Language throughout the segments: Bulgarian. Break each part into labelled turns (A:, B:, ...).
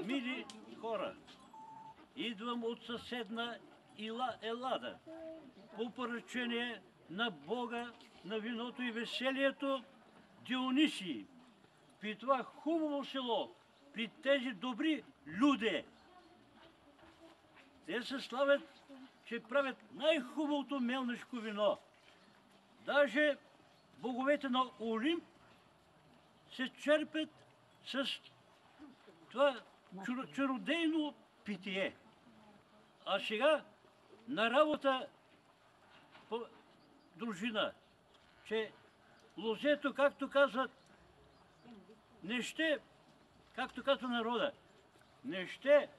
A: Мили хора, идвам от съседна Елада, по поръчение на Бога, на виното и веселието, Дионисий, при това хубаво село, при тези добри люди. Те се славят, че правят най-хубавото мелнишко вино. Даже боговете на Олимп се черпят с това чародейно питие. А сега на работа по дружина, че лозето, както казват, не ще, както казва народа, не ще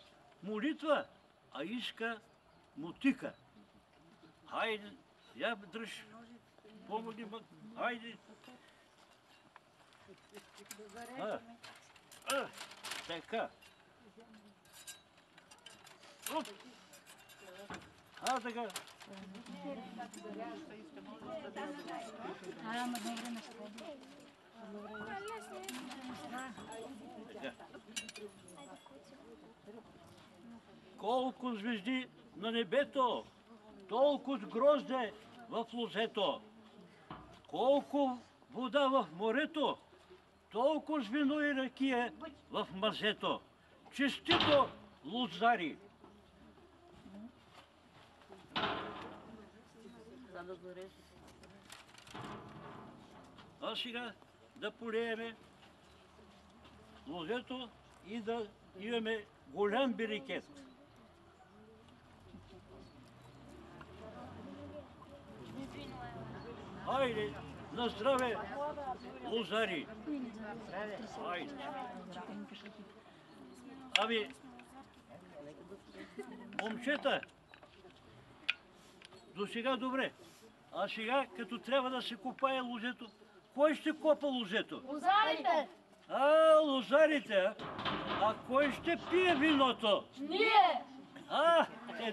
A: молитва, а иска мотика. Хайде, я дръж, помогни, хайде. Така. Така. Колко звезди на небето, толкова грозде в лозето. Колко вода в морето, толкова вино и ракия в мазето. Честито, лозари! А сега да полееме лозето и да имаме голям берекет. Хайде, на здраве, лозари! Хайде! Ами, момчета, до сега добре. А сега, като трябва да се копае лозето, кой ще копа лозето?
B: Лозарите!
A: Лозарите! А кой ще пие виното?
B: Ние!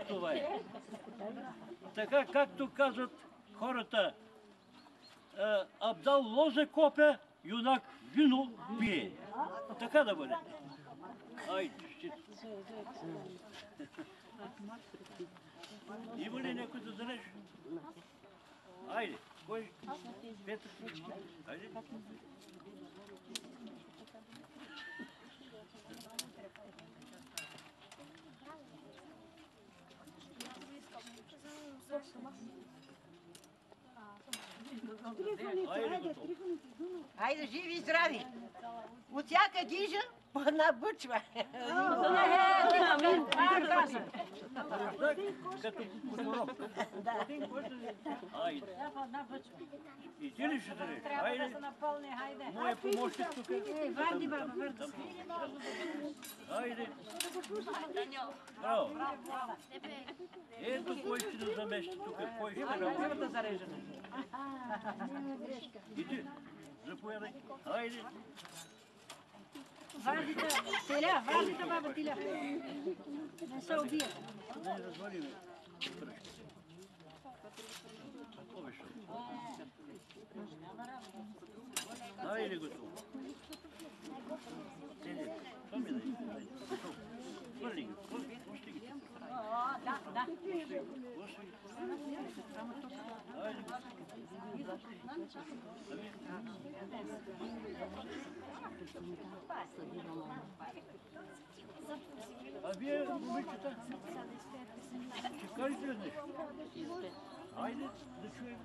A: Това е. Така, както казват хората, Абдал лоза копе, юнак вино пие. Така да бъде. Айде, щит. Има ли някой да зареш? Айде, кой? Петър? Айде.
C: Айде, живи и здрави! От всяка гижа набъчва.
A: Като пророк. Айде. И ти ли ще даде? Айде. Моя помощник тук.
C: Варди, баба, варди.
A: Айде. Браво. Ето кой ще да замести тук. Кой ще работи?
C: Да зарежа.
A: И ти. Заповядай. Айде.
C: Вардите, теля, вардите, баба, теля. Не се убият.
A: Да не развалиме. Айде, готово. Това ми дай. Хвърли ги. Пусти ги.
C: Да.
A: Пусти ги. Айде. А вие, момичета, ще кажете ли нещо? Айде да чуем.